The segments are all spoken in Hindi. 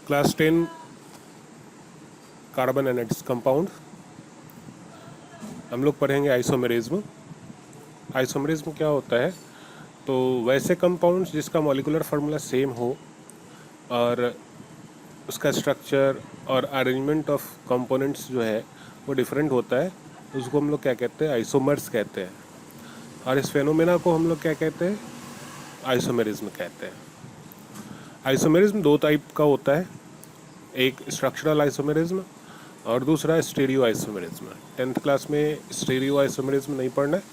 Class 10 carbon and its compound हम लोग पढ़ेंगे आइसोमेरिज्म। आइसोमेरिज्म क्या होता है? तो वैसे कंपाउंड्स जिसका मॉलिक्यूलर फार्मूला सेम हो और उसका स्ट्रक्चर और अरेंजमेंट ऑफ कंपोनेंट्स जो है वो डिफरेंट होता है, उसको हम लोग क्या कहते हैं? आइसोमर्स कहते हैं। और इस फेनोमेना को हम लोग क्या कहते हैं? आइसोमेरिज्म कहते हैं। आइसोमेरिज्म दो टाइप का होता है, एक स्ट्रक्चरल आइसोमेरिज्म और दूसरा स्टीरियो आइसोमेरिज्म। 10th क्लास में स्टीरियो आइसोमेरिज्म नहीं पढ़ना है,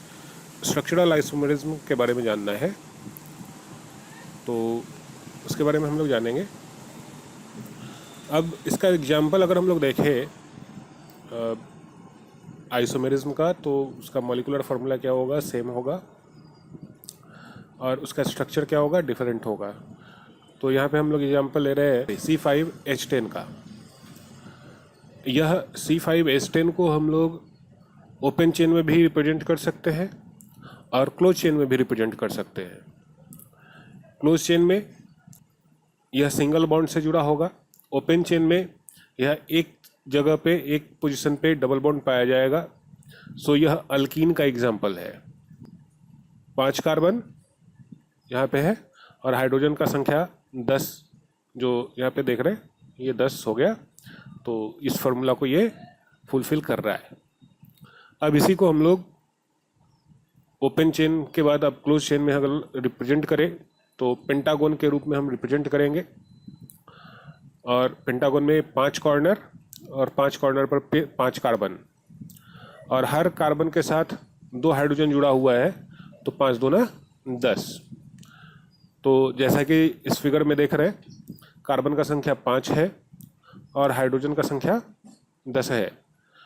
स्ट्रक्चरल आइसोमेरिज्म के बारे में जानना है, तो उसके बारे में हम लोग जानेंगे। अब इसका एग्जाम्पल अगर हम लोग देखें आइसोमेरिज्म का, तो उसका मॉलिक्यूलर फार्मूला क्या होगा? सेम होगा और उसका स्ट्रक्चर क्या होगा? डिफरेंट होगा। तो यहाँ पे हम लोग एग्जाम्पल ले रहे हैं C5H10 का। यह C5H10 को हम लोग ओपन चेन में भी रिप्रेजेंट कर सकते हैं और क्लोज चेन में भी रिप्रेजेंट कर सकते हैं। क्लोज चेन में यह सिंगल बॉन्ड से जुड़ा होगा, ओपन चेन में यह एक जगह पे एक पोजीशन पे डबल बॉन्ड पाया जाएगा। सो यह अल्कीन का एग्जाम्पल है। 5 कार्बन यहाँ पे है और हाइड्रोजन का संख्या 10 जो यहाँ पे देख रहे हैं, ये 10 हो गया। तो इस फार्मूला को ये फुलफिल कर रहा है। अब इसी को हम लोग ओपन चेन के बाद अब क्लोज चेन में अगर रिप्रेजेंट करें तो पेंटागन के रूप में हम रिप्रेजेंट करेंगे। और पेंटागन में 5 कॉर्नर और 5 कॉर्नर पर 5 कार्बन और हर कार्बन के साथ 2 हाइड्रोजन जुड़ा हुआ है, तो 5 दूना 10। तो जैसा कि इस फिगर में देख रहे हैं, कार्बन का संख्या 5 है और हाइड्रोजन का संख्या 10 है।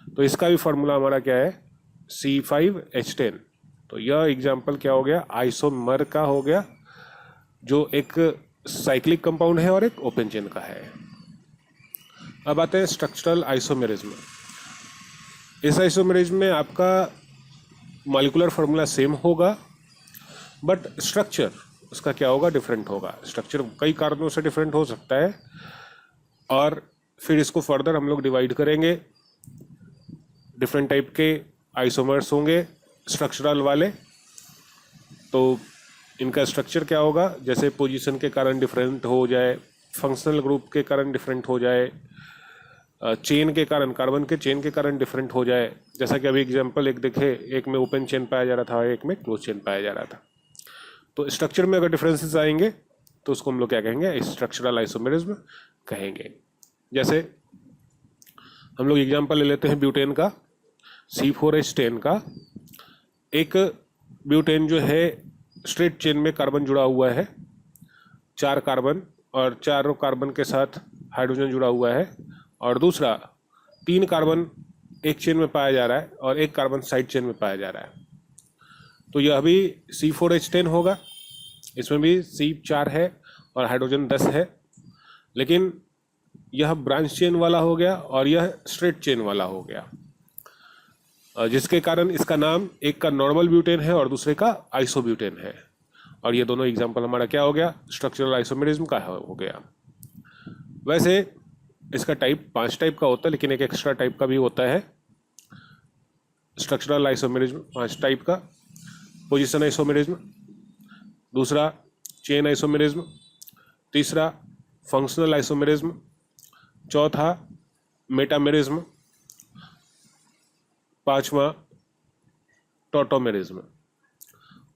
तो इसका भी फार्मूला हमारा क्या है? C5H10। तो यह एग्जाम्पल क्या हो गया? आइसोमर का हो गया, जो एक साइक्लिक कंपाउंड है और एक ओपन चेन का है। अब आते हैं स्ट्रक्चरल आइसोमेरिज्म। इस आइसोमेरिज्म में आपका मॉलिक्यूलर फार्मूला सेम होगा, बट स्ट्रक्चर उसका क्या होगा? डिफरेंट होगा। स्ट्रक्चर कई कारणों से डिफरेंट हो सकता है और फिर इसको फर्दर हम लोग डिवाइड करेंगे। डिफरेंट टाइप के आइसोमर्स होंगे स्ट्रक्चरल वाले। तो इनका स्ट्रक्चर क्या होगा? जैसे पोजीशन के कारण डिफरेंट हो जाए, फंक्शनल ग्रुप के कारण डिफरेंट हो जाए, चेन के कारण, कार्बन के चेन के कारण डिफरेंट हो जाए। जैसा कि अभी एग्जांपल एक देखे, एक में ओपन चेन पाया जा रहा था, एक में क्लोज चेन पाया जा रहा था। तो स्ट्रक्चर में अगर डिफरेंसेस आएंगे तो उसको हम लोग क्या कहेंगे? स्ट्रक्चरल आइसोमेरिज्म कहेंगे। जैसे हम लोग एग्जांपल ले लेते हैं ब्यूटेन का, C4H10 का। एक ब्यूटेन जो है स्ट्रेट चेन में कार्बन जुड़ा हुआ है, 4 कार्बन और चारों कार्बन के साथ हाइड्रोजन जुड़ा हुआ है, और दूसरा 3 कार्बन एक चेन में पाया जा रहा है और एक कार्बन साइड चेन में पाया जा रहा है। तो यह भी C4H10 होगा। इसमें भी C4 है और हाइड्रोजन 10 है, लेकिन यह ब्रांच चेन वाला हो गया और यह स्ट्रेट चेन वाला हो गया, जिसके कारण इसका नाम एक का नॉर्मल ब्यूटेन है और दूसरे का आइसोब्यूटेन है। और ये दोनों एग्जाम्पल हमारा क्या हो गया? स्ट्रक्चरल आइसोमेरिज्म का हो गया। वैसे इसका टाइप 5 टाइप का होता है, लेकिन एक एक्स्ट्रा टाइप का भी होता है। स्ट्रक्चरल आइसोमेरिज्म 5 टाइप का: पोजीशन आइसोमेरिज्म, दूसरा चेन आइसोमेरिज्म, तीसरा फंक्शनल आइसोमेरिज्म, चौथा मेटामेरिज्म, पांचवा टॉटोमेरिज्म।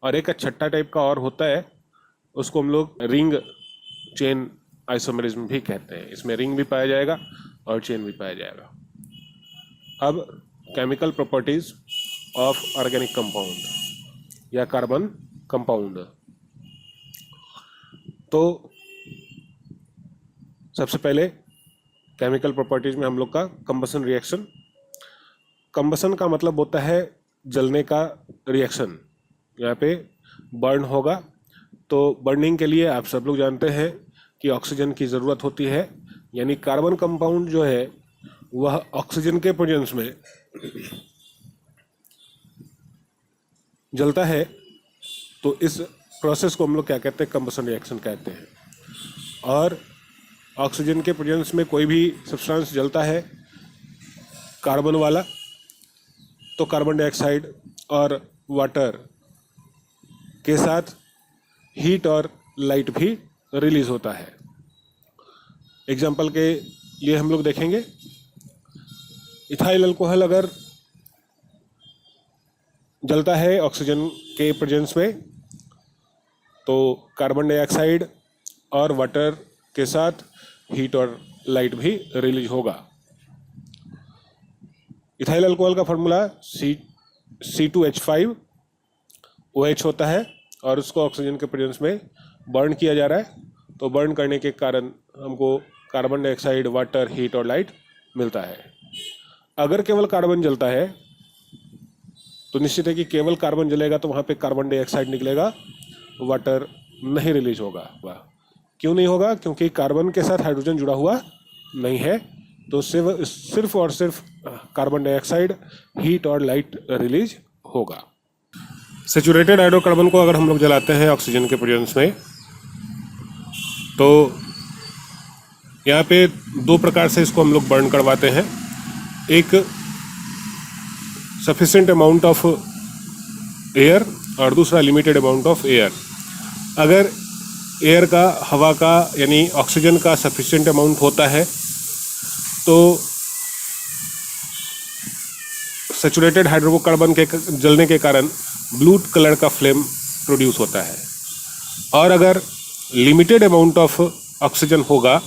और एक छठा टाइप का और होता है, उसको हम लोग रिंग चेन आइसोमेरिज्म भी कहते हैं। इसमें रिंग भी पाया जाएगा और चेन भी पाया जाएगा। अब chemical properties of organic compound या कार्बन कंपाउंड। तो सबसे पहले केमिकल प्रॉपर्टीज में हम लोग का कंबसन रिएक्शन। कंबसन का मतलब होता है जलने का रिएक्शन। यहाँ पे बर्न होगा, तो बर्निंग के लिए आप सब लोग जानते हैं कि ऑक्सीजन की ज़रूरत होती है। यानी कार्बन कंपाउंड जो है वह ऑक्सीजन के प्रेजेंस में जलता है। तो इस प्रोसेस को हम लोग क्या कहते हैं? कंबसन रिएक्शन कहते हैं। और ऑक्सीजन के प्रेजेंस में कोई भी सब्सटेंस जलता है कार्बन वाला, तो कार्बन डाइऑक्साइड और वाटर के साथ हीट और लाइट भी रिलीज होता है। एग्जाम्पल के लिए हम लोग देखेंगे, इथाइल अल्कोहल अगर जलता है ऑक्सीजन के प्रेजेंस में, तो कार्बन डाइऑक्साइड और वाटर के साथ हीट और लाइट भी रिलीज होगा। इथाइल अल्कोहल का फार्मूला C2H5OH होता है और उसको ऑक्सीजन के प्रेजेंस में बर्न किया जा रहा है, तो बर्न करने के कारण हमको कार्बन डाइऑक्साइड, वाटर, हीट और लाइट मिलता है। अगर केवल कार्बन जलता है तो निश्चित है कि केवल कार्बन जलेगा तो वहाँ पे कार्बन डाइऑक्साइड निकलेगा, वाटर नहीं रिलीज होगा। वाह, क्यों नहीं होगा? क्योंकि कार्बन के साथ हाइड्रोजन जुड़ा हुआ नहीं है, तो सिर्फ और सिर्फ कार्बन डाइऑक्साइड, हीट और लाइट रिलीज होगा। सेचुरेटेड हाइड्रोकार्बन को अगर हम लोग जलाते हैं ऑक्सीजन के प्रेजेंस में, तो यहाँ पे दो प्रकार से इसको हम लोग बर्न करवाते हैं। एक सफिशिएंट अमाउंट ऑफ एयर और दूसरा लिमिटेड अमाउंट ऑफ एयर। अगर एयर का, हवा का यानी ऑक्सीजन का सफिशिएंट अमाउंट होता है तो सैचुरेटेड हाइड्रोकार्बन के जलने के कारण ब्लू कलर का फ्लेम प्रोड्यूस होता है। और अगर लिमिटेड अमाउंट ऑफ ऑक्सीजन होगा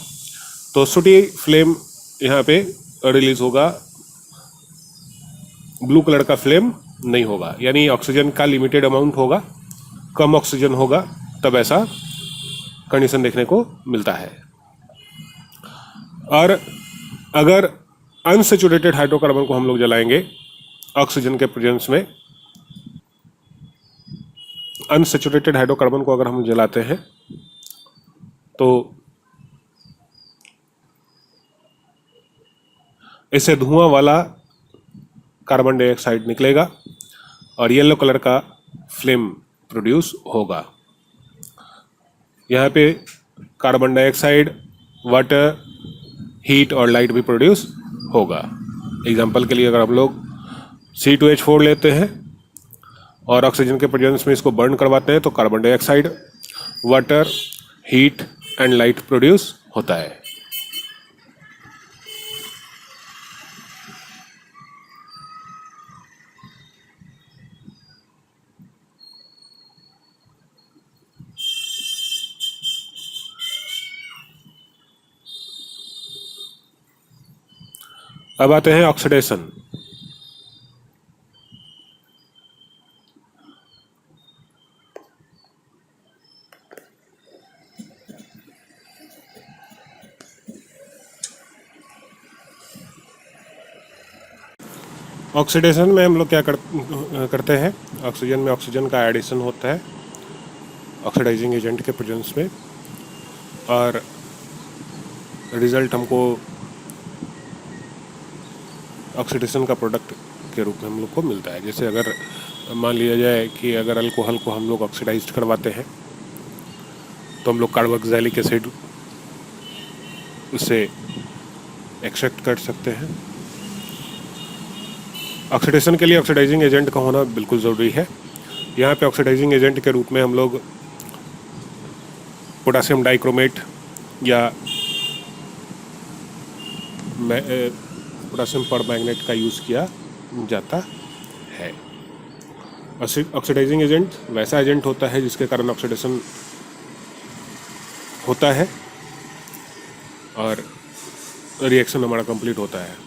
तो सूटी फ्लेम यहाँ पे रिलीज होगा, ब्लू कलर का फ्लेम नहीं होगा। यानी ऑक्सीजन का लिमिटेड अमाउंट होगा, कम ऑक्सीजन होगा, तब ऐसा कंडीशन देखने को मिलता है। और अगर अनसैचुरेटेड हाइड्रोकार्बन को हम लोग जलाएंगे ऑक्सीजन के प्रेजेंस में, अनसैचुरेटेड हाइड्रोकार्बन को अगर हम जलाते हैं तो इससे धुआं वाला कार्बन डाइऑक्साइड निकलेगा और येलो कलर का फ्लेम प्रोड्यूस होगा। यहाँ पे कार्बन डाइऑक्साइड, वाटर, हीट और लाइट भी प्रोड्यूस होगा। एग्जाम्पल के लिए अगर हम लोग C2H4 लेते हैं और ऑक्सीजन के प्रेजेंस में इसको बर्न करवाते हैं तो carbon dioxide, water, heat and light produce होता है। अब आते हैं ऑक्सीडेशन। ऑक्सीडेशन में हम लोग क्या करते हैं, ऑक्सीजन में ऑक्सीजन का एडिशन होता है ऑक्सीडाइजिंग एजेंट के प्रेजेंस में, और रिजल्ट हमको ऑक्सीडेशन का प्रोडक्ट के रूप में हम लोग को मिलता है। जैसे अगर मान लिया जाए कि अगर अल्कोहल को हम लोग ऑक्सीडाइज करवाते हैं तो हम लोग कार्बोक्सिलिक एसिड उससे एक्सट्रैक्ट कर सकते हैं। ऑक्सीडेशन के लिए ऑक्सीडाइजिंग एजेंट का होना बिल्कुल ज़रूरी है। यहाँ पे ऑक्सीडाइजिंग एजेंट के रूप में हम लोग पोटेशियम डाइक्रोमेट या पोटेशियम परमैंगनेट का यूज़ किया जाता है। ऑक्सीडाइजिंग एजेंट वैसा एजेंट होता है जिसके कारण ऑक्सीडेशन होता है और रिएक्शन हमारा कंप्लीट होता है।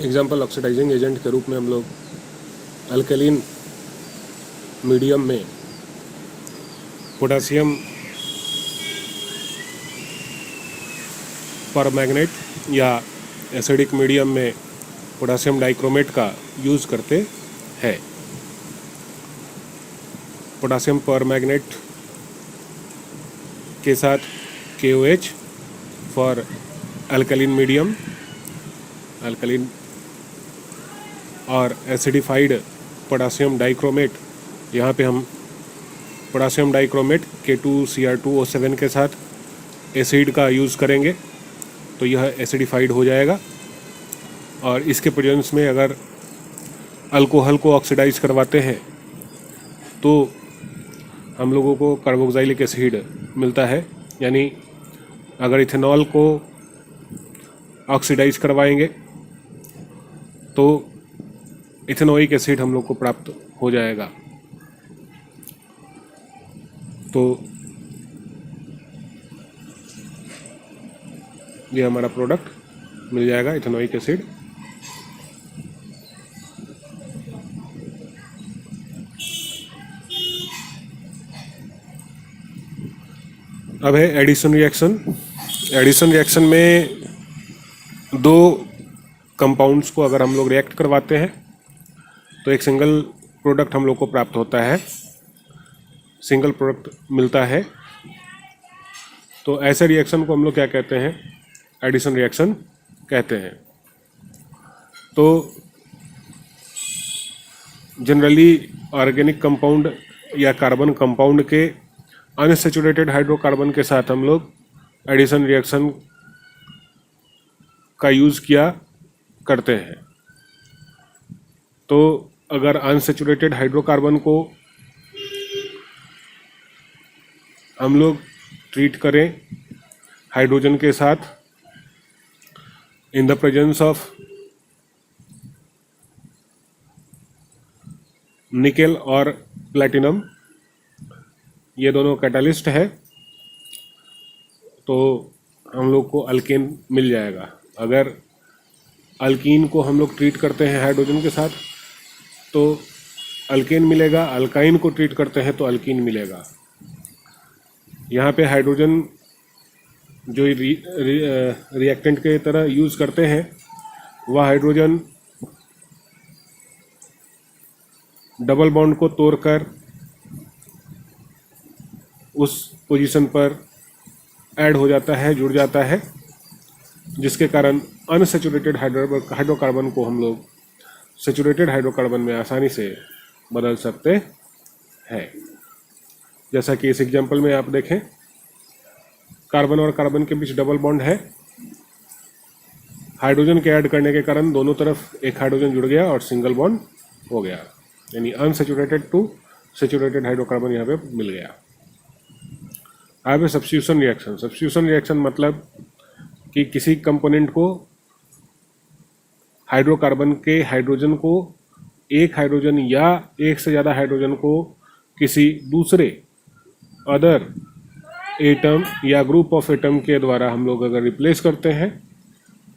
एग्जाम्पल, ऑक्सीडाइजिंग एजेंट के रूप में हम लोग अल्कलीन मीडियम में पोटेशियम परमैंगनेट या एसिडिक मीडियम में पोटेशियम डाइक्रोमेट का यूज़ करते हैं। पोटेशियम परमैंगनेट के साथ KOH for alkaline medium, alkaline और एसिडिफाइड पोटासियम डाइक्रोमेट। यहाँ पे हम पोटासियम डाइक्रोमेट K2Cr2O7 के साथ एसिड का यूज़ करेंगे तो यह एसिडिफाइड हो जाएगा। और इसके प्रेजेंस में अगर अल्कोहल को ऑक्सीडाइज करवाते हैं तो हम लोगों को कार्बोक्सिलिक एसिड मिलता है। यानी अगर इथेनॉल को ऑक्सीडाइज करवाएंगे तो इथेनोइक एसिड हम लोग को प्राप्त हो जाएगा। तो ये हमारा प्रोडक्ट मिल जाएगा, इथेनोइक एसिड। अब है एडिशन रिएक्शन। एडिशन रिएक्शन में दो कंपाउंड्स को अगर हम लोग रिएक्ट करवाते हैं तो एक सिंगल प्रोडक्ट हम लोग को प्राप्त होता है, सिंगल प्रोडक्ट मिलता है। तो ऐसे रिएक्शन को हम लोग क्या कहते हैं? एडिशन रिएक्शन कहते हैं। तो जनरली ऑर्गेनिक कंपाउंड या कार्बन कंपाउंड के अनसैचुरेटेड हाइड्रोकार्बन के साथ हम लोग एडिशन रिएक्शन का यूज़ किया करते हैं। तो अगर अनसैचुरेटेड हाइड्रोकार्बन को हम लोग ट्रीट करें हाइड्रोजन के साथ in the presence of nickel और प्लैटिनम, ये दोनों कैटालिस्ट है, तो हम लोग को अल्केन मिल जाएगा। अगर अल्कीन को हम लोग ट्रीट करते हैं हाइड्रोजन के साथ तो अल्केन मिलेगा, अल्काइन को ट्रीट करते हैं तो अल्कीन मिलेगा। यहाँ पे हाइड्रोजन जो रिएक्टेंट के तरह यूज़ करते हैं वह हाइड्रोजन डबल बॉन्ड को तोड़कर उस पोजीशन पर ऐड हो जाता है, जुड़ जाता है, जिसके कारण अनसैचुरेटेड हाइड्रोकार्बन को हम लोग सैचुरेटेड हाइड्रोकार्बन में आसानी से बदल सकते हैं। जैसा कि इस एग्जांपल में आप देखें, कार्बन और कार्बन के बीच डबल बॉन्ड है, हाइड्रोजन के ऐड करने के कारण दोनों तरफ एक हाइड्रोजन जुड़ गया और सिंगल बॉन्ड हो गया, यानी अनसैचुरेटेड टू सैचुरेटेड हाइड्रोकार्बन यहाँ पे मिल गया। अब सब्स्टिट्यूशन रिएक्शन। सब्स्टिट्यूशन रिएक्शन मतलब कि किसी कंपोनेंट को हाइड्रोकार्बन के हाइड्रोजन को एक हाइड्रोजन या एक से ज़्यादा हाइड्रोजन को किसी दूसरे अदर एटम या ग्रुप ऑफ एटम के द्वारा हम लोग अगर रिप्लेस करते हैं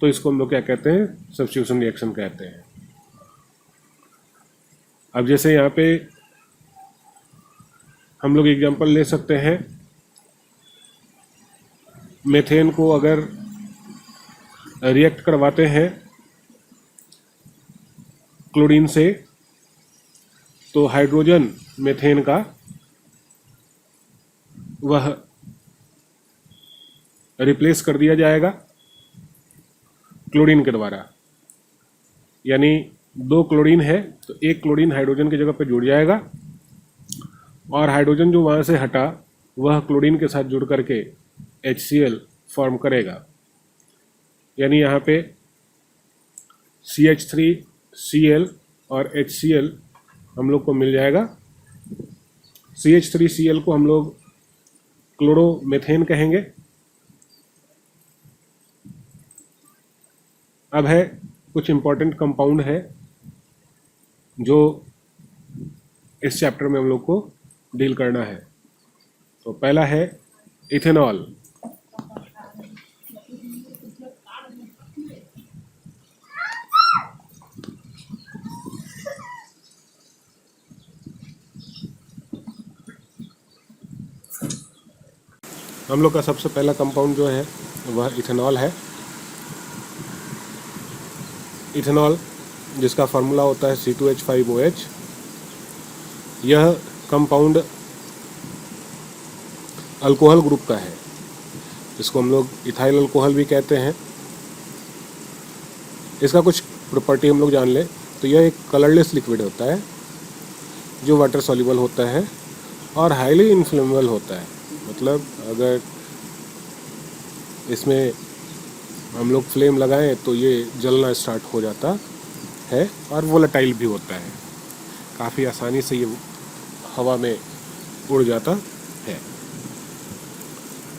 तो इसको हम लोग क्या कहते हैं? सब्स्टिट्यूशन रिएक्शन कहते हैं। अब जैसे यहाँ पे हम लोग एग्जांपल ले सकते हैं, मेथेन को अगर रिएक्ट करवाते हैं क्लोरीन से तो हाइड्रोजन मेथेन का वह रिप्लेस कर दिया जाएगा क्लोरीन के द्वारा। यानी दो क्लोरीन है तो एक क्लोरीन हाइड्रोजन की जगह पे जुड़ जाएगा और हाइड्रोजन जो वहाँ से हटा वह क्लोरीन के साथ जुड़ करके HCl फॉर्म करेगा। यानी यहाँ पे CH3Cl और HCl हम लोग को मिल जाएगा। CH3Cl को हम लोग क्लोरोमेथेन कहेंगे। अब है कुछ इम्पोर्टेंट कंपाउंड है जो इस चैप्टर में हम लोग को डील करना है। तो पहला है इथेनॉल। हम लोग का सबसे पहला कंपाउंड जो है वह इथेनॉल है। इथेनॉल जिसका फार्मूला होता है C2H5OH। यह कंपाउंड अल्कोहल ग्रुप का है, इसको हम लोग इथाइल अल्कोहल भी कहते हैं। इसका कुछ प्रॉपर्टी हम लोग जान लें तो यह एक कलरलेस लिक्विड होता है जो वाटर सॉल्युबल होता है और हाईली इन्फ्लेमेबल होता है। मतलब अगर इसमें हम लोग फ्लेम लगाएं तो ये जलना स्टार्ट हो जाता है और वोलेटाइल भी होता है, काफ़ी आसानी से ये हवा में उड़ जाता है।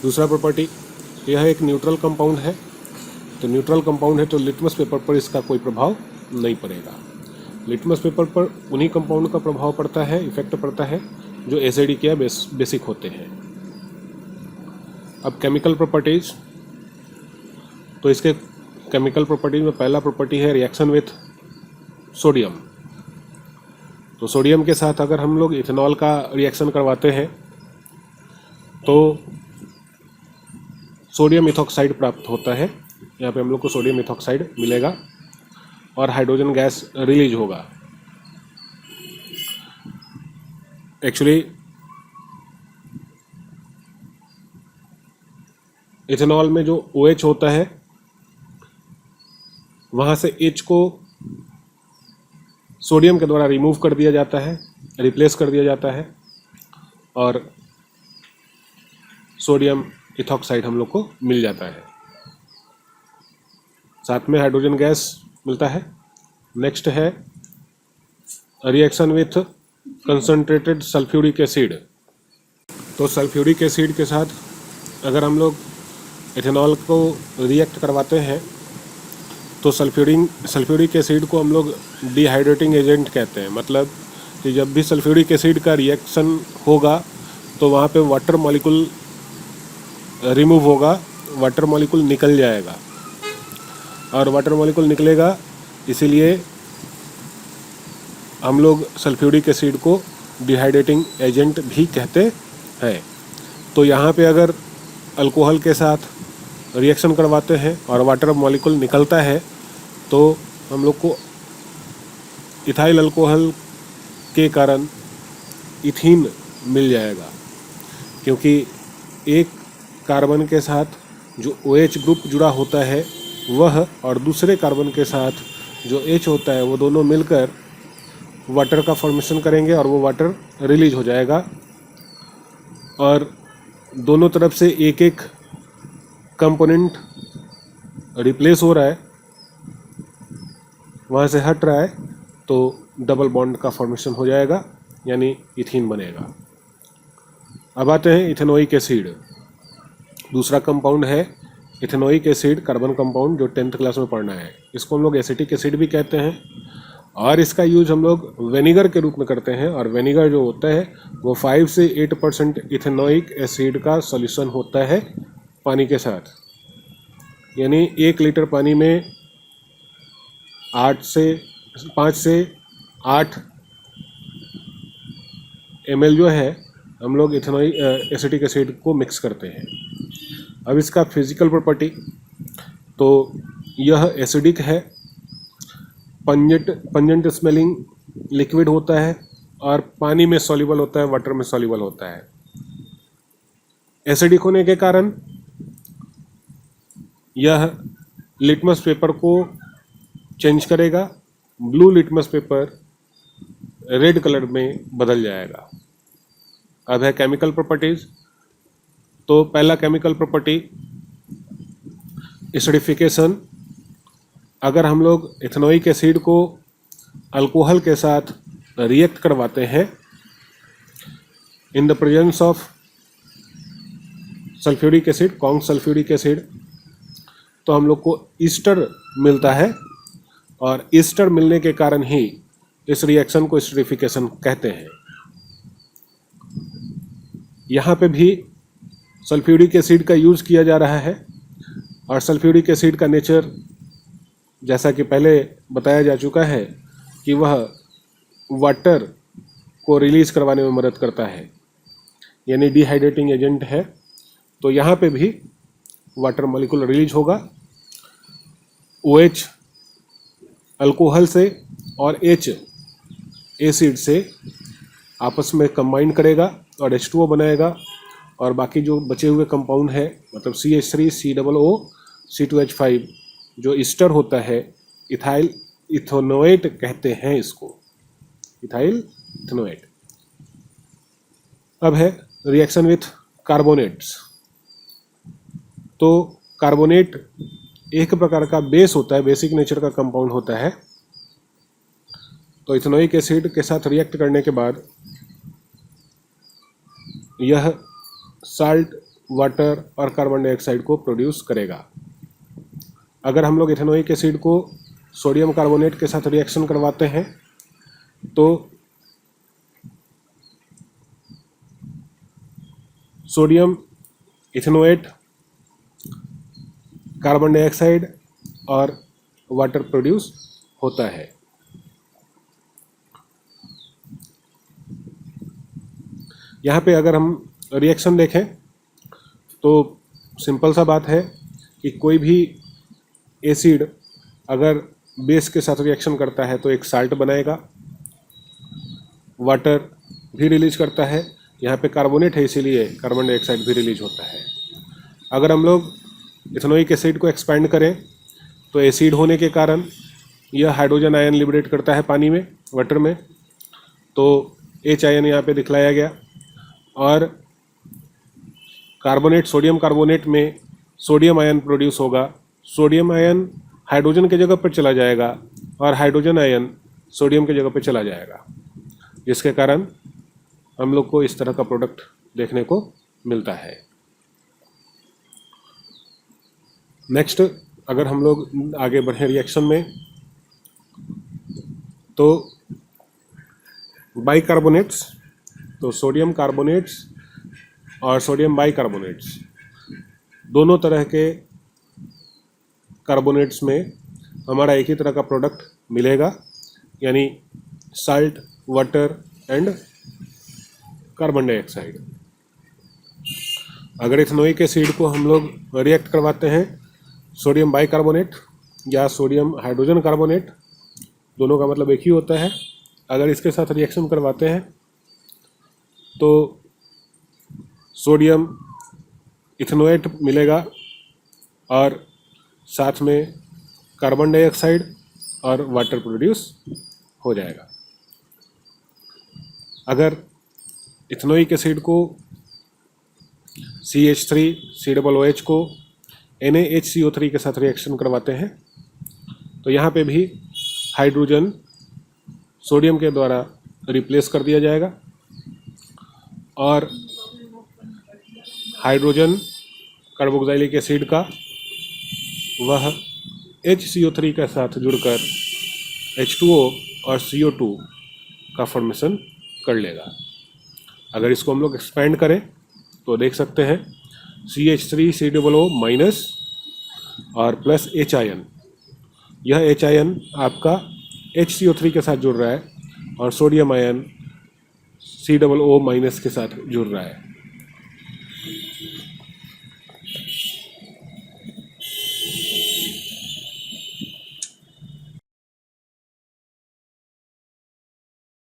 दूसरा प्रॉपर्टी, यह एक न्यूट्रल कंपाउंड है। तो न्यूट्रल कंपाउंड है तो लिटमस पेपर पर इसका कोई प्रभाव नहीं पड़ेगा। लिटमस पेपर पर उन्हीं कंपाउंड का प्रभाव पड़ता है, इफेक्ट पड़ता है जो एसिडिक या बेसिक होते हैं। अब केमिकल प्रॉपर्टीज, तो इसके केमिकल प्रॉपर्टीज में पहला प्रॉपर्टी है रिएक्शन विथ सोडियम। तो सोडियम के साथ अगर हम लोग इथेनॉल का रिएक्शन करवाते हैं तो सोडियम इथॉक्साइड प्राप्त होता है। यहाँ पे हम लोग को सोडियम इथॉक्साइड मिलेगा और हाइड्रोजन गैस रिलीज होगा। एक्चुअली इथेनॉल में जो OH होता है वहाँ से H को सोडियम के द्वारा रिमूव कर दिया जाता है, रिप्लेस कर दिया जाता है और सोडियम इथॉक्साइड हम लोग को मिल जाता है, साथ में हाइड्रोजन गैस मिलता है। नेक्स्ट है reaction with concentrated sulphuric acid. तो सल्फ्यूरिक एसिड के साथ अगर हम लोग इथेनॉल को रिएक्ट करवाते हैं तो सल्फ्यूरिक एसिड को हम लोग डिहाइड्रेटिंग एजेंट कहते हैं। मतलब कि जब भी सल्फ्यूरिक एसिड का रिएक्शन होगा तो वहाँ पे वाटर मॉलिक्यूल रिमूव होगा, वाटर मॉलिक्यूल निकल जाएगा और वाटर मॉलिक्यूल निकलेगा, इसीलिए हम लोग सल्फ्यूरिक एसिड को डिहाइड्रेटिंग एजेंट भी कहते हैं। तो यहाँ पे अगर अल्कोहल के साथ रिएक्शन करवाते हैं और वाटर मॉलिक्यूल निकलता है तो हम लोग को इथाइल अल्कोहल के कारण इथीन मिल जाएगा, क्योंकि एक कार्बन के साथ जो OH ग्रुप जुड़ा होता है वह और दूसरे कार्बन के साथ जो H होता है वो दोनों मिलकर वाटर का फॉर्मेशन करेंगे और वो वाटर रिलीज हो जाएगा और दोनों तरफ से एक एक कंपोनेंट रिप्लेस हो रहा है, वहाँ से हट रहा है, तो डबल बॉन्ड का फॉर्मेशन हो जाएगा यानी इथीन बनेगा। अब आते हैं इथेनोइक एसिड। दूसरा कंपाउंड है इथेनोइक एसिड, कार्बन कंपाउंड, जो 10th क्लास में पढ़ना है। इसको हम लोग एसिटिक एसिड भी कहते हैं और इसका यूज हम लोग विनेगर के रूप में करते हैं। और विनेगर जो होता है वो 5 से 8% इथेनोइक एसिड का सॉल्यूशन होता है पानी के साथ, यानी 1 लीटर पानी में 5 से 8 ml जो है हम लोग इथेनोइक एसिटिक एसिड को मिक्स करते हैं। अब इसका फिजिकल प्रॉपर्टी, तो यह एसिडिक है, पंजेंट स्मेलिंग लिक्विड होता है और पानी में सॉल्युबल होता है, वाटर में सॉल्युबल होता है। एसिडिक होने के कारण यह लिटमस पेपर को चेंज करेगा, blue litmus paper red colour में बदल जाएगा। अब है केमिकल प्रॉपर्टीज। तो पहला केमिकल प्रॉपर्टी एसिडिफिकेशन। अगर हम लोग इथेनोइक एसिड को अल्कोहल के साथ रिएक्ट करवाते हैं in the presence of sulphuric acid, Kong sulphuric acid, तो हम लोग को ईस्टर मिलता है और ईस्टर मिलने के कारण ही इस रिएक्शन को एसिडिफिकेशन कहते हैं। यहाँ पे भी सल्फ्यूरिक एसिड का यूज़ किया जा रहा है और सल्फ्यूरिक एसिड का नेचर जैसा कि पहले बताया जा चुका है कि वह वाटर को रिलीज करवाने में मदद करता है, यानी डिहाइड्रेटिंग एजेंट है। तो यहाँ पे भी वाटर मॉलिक्यूल रिलीज होगा, OH अल्कोहल से और H एसिड से आपस में कंबाइन करेगा और H2O बनाएगा और बाकी जो बचे हुए कंपाउंड है मतलब CH3, COO, C2H5 जो ईस्टर होता है इथाइल इथेनोएट कहते हैं इसको, इथाइल इथेनोएट। अब है रिएक्शन विथ कार्बोनेट्स। तो कार्बोनेट एक प्रकार का बेस होता है, बेसिक नेचर का कंपाउंड होता है। तो इथेनोइक एसिड के साथ रिएक्ट करने के बाद यह साल्ट, वाटर और कार्बन डाइऑक्साइड को प्रोड्यूस करेगा। अगर हम लोग इथेनोइक एसिड को सोडियम कार्बोनेट के साथ रिएक्शन करवाते हैं तो सोडियम इथेनोएट, कार्बन डाइऑक्साइड और वाटर प्रोड्यूस होता है। यहाँ पे अगर हम रिएक्शन देखें तो सिंपल सा बात है कि कोई भी एसिड अगर बेस के साथ रिएक्शन करता है तो एक साल्ट बनाएगा, वाटर भी रिलीज करता है। यहाँ पे कार्बोनेट है इसीलिए कार्बन डाइऑक्साइड भी रिलीज होता है। अगर हम लोग इथेनोइक एसिड को एक्सपैंड करें तो एसिड होने के कारण यह हाइड्रोजन आयन लिबरेट करता है पानी में, वाटर में। तो H आयन यहाँ पे दिखलाया गया। और कार्बोनेट, सोडियम कार्बोनेट में सोडियम आयन प्रोड्यूस होगा। सोडियम आयन हाइड्रोजन के जगह पर चला जाएगा और हाइड्रोजन आयन सोडियम के जगह पर चला जाएगा, जिसके कारण हम लोग को इस तरह का प्रोडक्ट देखने को मिलता है। नेक्स्ट, अगर हम लोग आगे बढ़े रिएक्शन में तो बाइकार्बोनेट्स, तो सोडियम कार्बोनेट्स और सोडियम बाइकार्बोनेट्स दोनों तरह के कार्बोनेट्स में हमारा एक ही तरह का प्रोडक्ट मिलेगा, यानी salt, water and carbon dioxide. अगर इथेनोइक एसिड को हम लोग रिएक्ट करवाते हैं सोडियम बाइकार्बोनेट या सोडियम हाइड्रोजन कार्बोनेट, दोनों का मतलब एक ही होता है। अगर इसके साथ रिएक्शन करवाते हैं तो सोडियम इथेनोएट मिलेगा और साथ में कार्बन डाइऑक्साइड और वाटर प्रोड्यूस हो जाएगा। अगर इथेनोइक एसिड को CH3 COOH को NaHCO3 के साथ रिएक्शन करवाते हैं तो यहाँ पे भी हाइड्रोजन सोडियम के द्वारा रिप्लेस कर दिया जाएगा और हाइड्रोजन कार्बोक्सिलिक एसिड का वह HCO3 के साथ जुड़कर H2O और CO2 का फॉर्मेशन कर लेगा। अगर इसको हम लोग एक्सपेंड करें तो देख सकते हैं CH3 COO माइनस और प्लस H आयन। यह H आयन आपका HCO3 के साथ जुड़ रहा है और सोडियम आयन COO माइनस के साथ जुड़ रहा है।